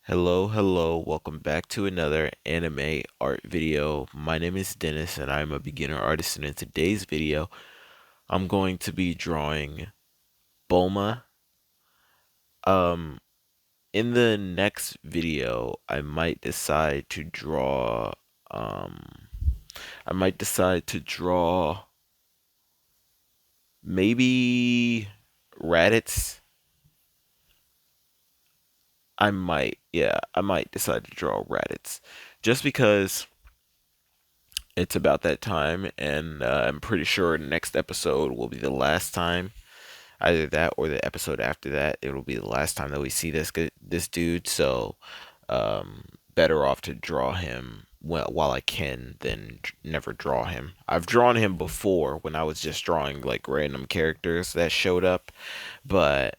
Hello, welcome back to another anime art video. My name is Dennis and I'm a beginner artist, and in today's video, I'm going to be drawing Bulma. Um, in the next video, um I might decide to draw maybe Raditz. I might decide to draw Raditz just because it's about that time, and I'm pretty sure next episode will be the last time. Either that or the episode after that, it will be the last time that we see this dude. So, better off to draw him while I can than never draw him. I've drawn him before when I was just drawing like random characters that showed up, but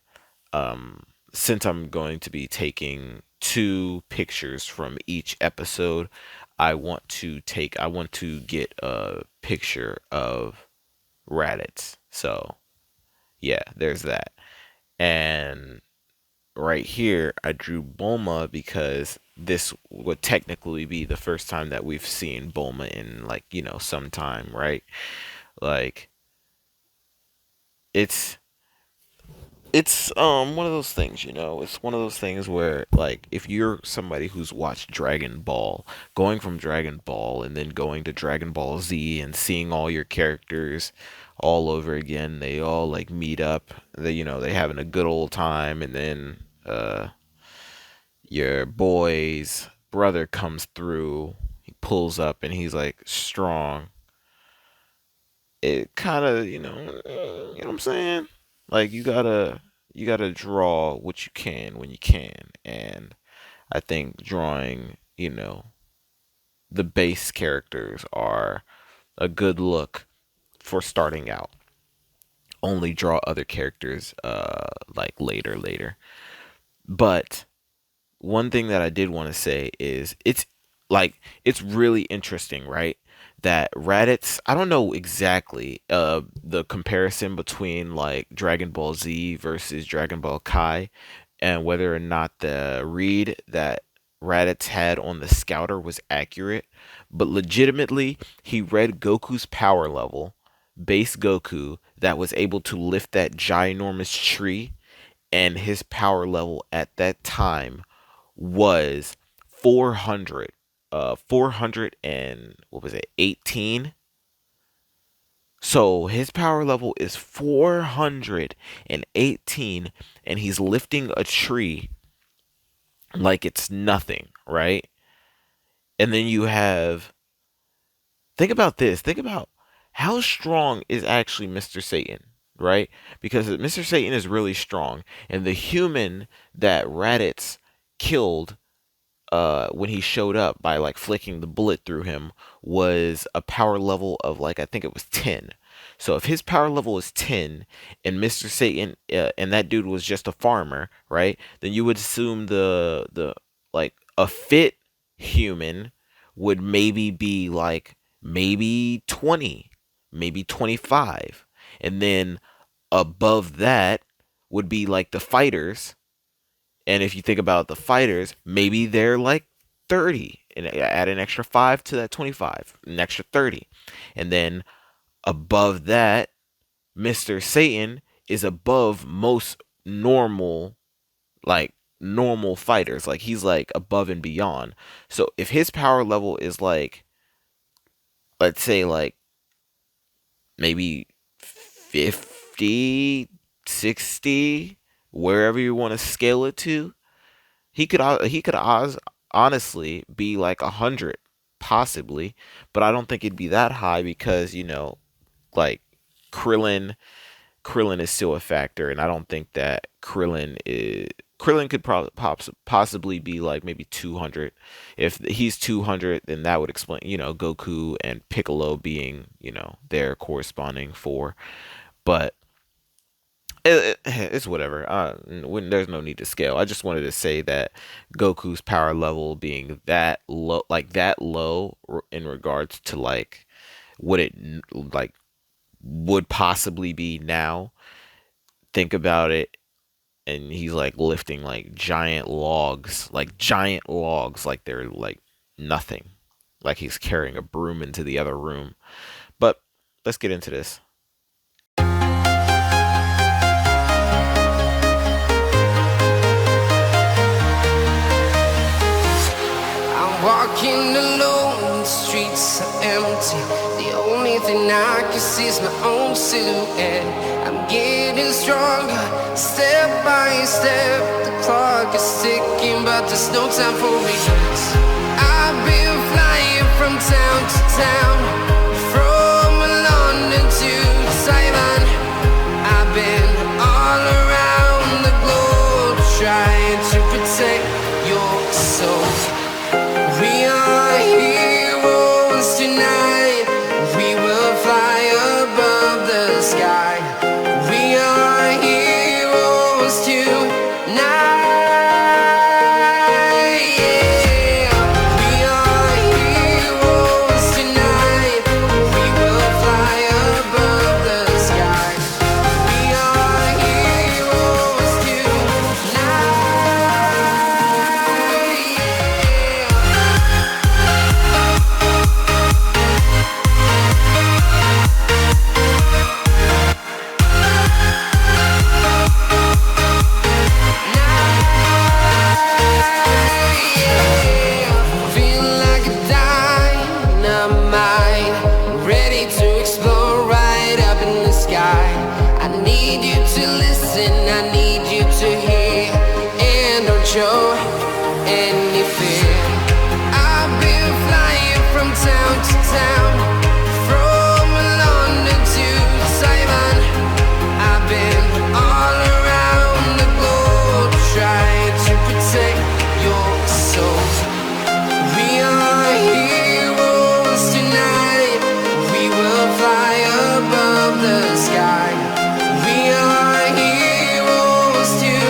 um, since I'm going to be taking two pictures from each episode, I want to get a picture of Raditz. So yeah, there's that. And right here, I drew Bulma because this would technically be the first time that we've seen Bulma in like, some time, right? Like it's it's one of those things, it's one of those things where, like, if you're somebody who's watched Dragon Ball, going from Dragon Ball and then going to Dragon Ball Z and seeing all your characters all over again, they all like meet up, they having a good old time, and then your boy's brother comes through, he pulls up and he's like strong. It kind of, you know what I'm saying? Like you gotta draw what you can when you can, and I think drawing, the base characters are a good look for starting out. Only draw other characters like later. But one thing that I did want to say is it's really interesting, right? That Raditz, I don't know exactly the comparison between like Dragon Ball Z versus Dragon Ball Kai, and whether or not the read that Raditz had on the scouter was accurate, but legitimately he read Goku's power level, base Goku, that was able to lift that ginormous tree, and his power level at that time was 400, 400 and what was it, 18. So his power level is 418, and he's lifting a tree like it's nothing, right? And then you have, think about this, think about how strong is actually Mr. Satan, right? Because Mr. Satan is really strong, and the human that Raditz killed when he showed up by like flicking the bullet through him was a power level of like, I think it was 10. So if his power level is 10 and Mr. Satan and that dude was just a farmer, right? Then you would assume the like a fit human would maybe be like maybe 20, maybe 25. And then above that would be like the fighters, and if you think about the fighters, maybe they're like 30, and add an extra 5 to that 25, an extra 30. And then above that, Mr. Satan is above most normal, like normal fighters. Like he's like above and beyond. So if his power level is like, let's say like maybe 50, 60, wherever you want to scale it to, he could honestly be like 100, possibly, but I don't think it'd be that high because like Krillin Krillin is still a factor, and I don't think that Krillin could probably possibly be like maybe 200. If he's 200, then that would explain Goku and Piccolo being their corresponding four, but it's whatever. When there's no need to scale. I just wanted to say that Goku's power level being that low, like that low, in regards to like what it like would possibly be now. Think about it. and he's like lifting like giant logs, like they're like nothing, like he's carrying a broom into the other room. But let's get into this. Walking alone, the streets are empty. The only thing I can see is my own silhouette. I'm getting stronger, step by step. The clock is ticking, but there's no time for regrets. I've been flying from town to town, from London to Taiwan. I've been all around the globe, trying to protect your soul. We are heroes tonight. We will fly above the sky. We are heroes tonight. Yeah. We are heroes tonight. We will fly above the sky. We are heroes tonight. Show any fear. I've been flying from town to town, from London to Taiwan. I've been all around the globe, trying to protect your soul. We are heroes tonight. We will fly above the sky. We are heroes tonight.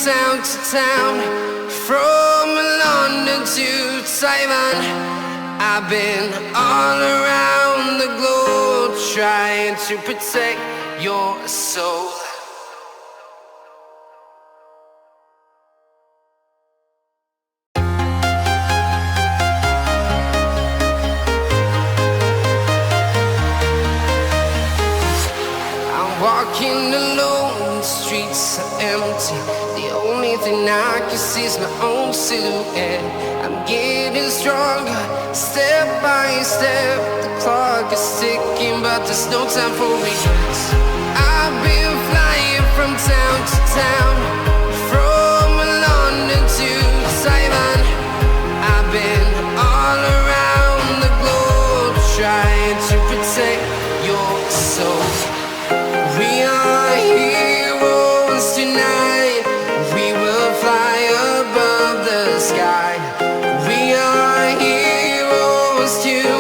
Town to town, from London to Taiwan. I've been all around the globe, trying to protect your soul. I'm walking alone, the streets are empty. The only thing I can see is my own silhouette. I'm getting stronger, step by step. The clock is ticking, but there's no time for regrets. I've been flying from town to town, from London to Taiwan. I've been all around the globe, trying to protect your soul. We are heroes tonight. We will fly above the sky. We are heroes tonight.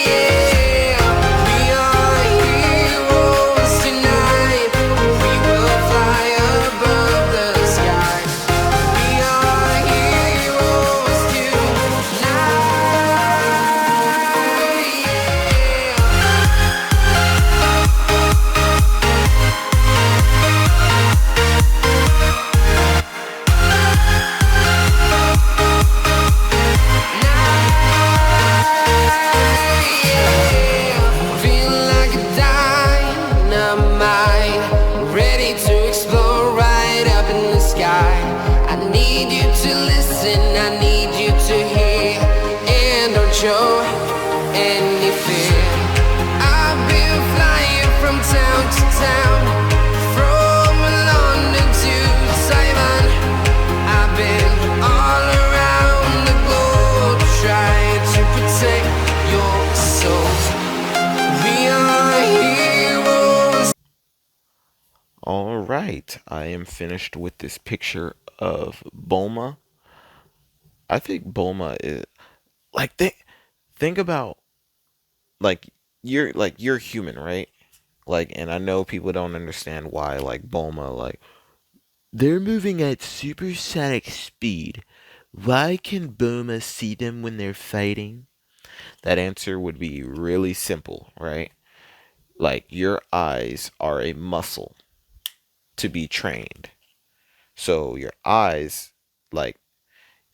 Yeah. We are heroes tonight. town, from London to Taiwan. I've been all around the globe trying to protect your soul. We are heroes. All right, I am finished with this picture of Bulma. I think Bulma is like think about you're human, right? Like, and I know people don't understand why like Bulma like they're moving at supersonic speed. Why can Bulma see them when they're fighting? That answer would be really simple, right? Like your eyes are a muscle to be trained. So your eyes, like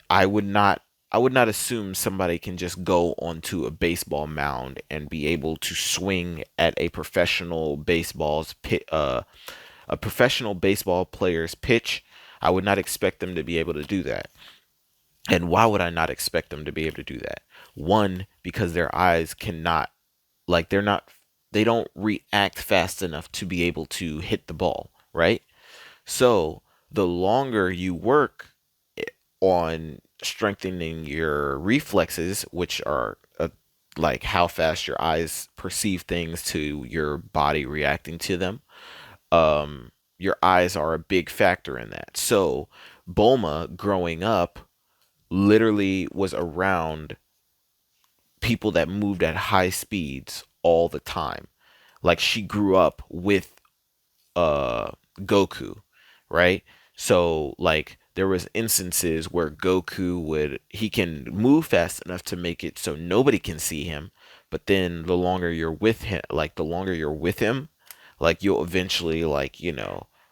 I would not I would not assume somebody can just go onto a baseball mound and be able to swing at a professional baseball player's pitch. I would not expect them to be able to do that. And why would I not expect them to be able to do that? One, because their eyes cannot, like, they don't react fast enough to be able to hit the ball, right? So the longer you work on strengthening your reflexes, which are like how fast your eyes perceive things to your body reacting to them, your eyes are a big factor in that. So Bulma growing up literally was around people that moved at high speeds all the time. Like she grew up with uh Goku, right? So like there was instances where Goku would he can move fast enough to make it so nobody can see him, but then the longer you're with him, like you'll eventually like,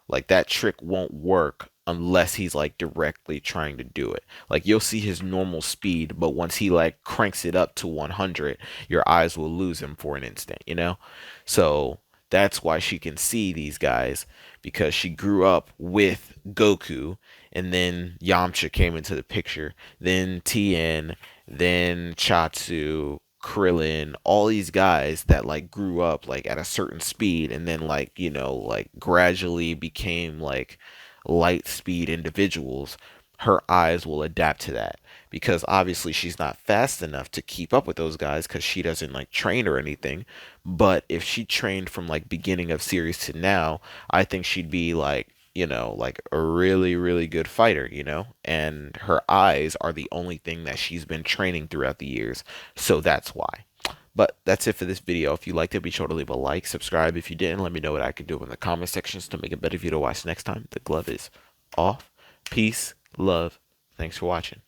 like that trick won't work unless he's like directly trying to do it. Like you'll see his normal speed, but once he like cranks it up to 100, your eyes will lose him for an instant. So that's why she can see these guys because she grew up with Goku and then Yamcha came into the picture, then Tien, then Chatsu, Krillin, all these guys that like grew up like at a certain speed and then like, like gradually became like light speed individuals. Her eyes will adapt to that because obviously she's not fast enough to keep up with those guys because she doesn't like train or anything. But if she trained from like beginning of series to now, I think she'd be like, like a really, really good fighter. And her eyes are the only thing that she's been training throughout the years. So that's why. But that's it for this video. If you liked it, be sure to leave a like, subscribe. If you didn't, let me know what I could do in the comment sections to make a better video to watch next time. The glove is off. Peace, love. Thanks for watching.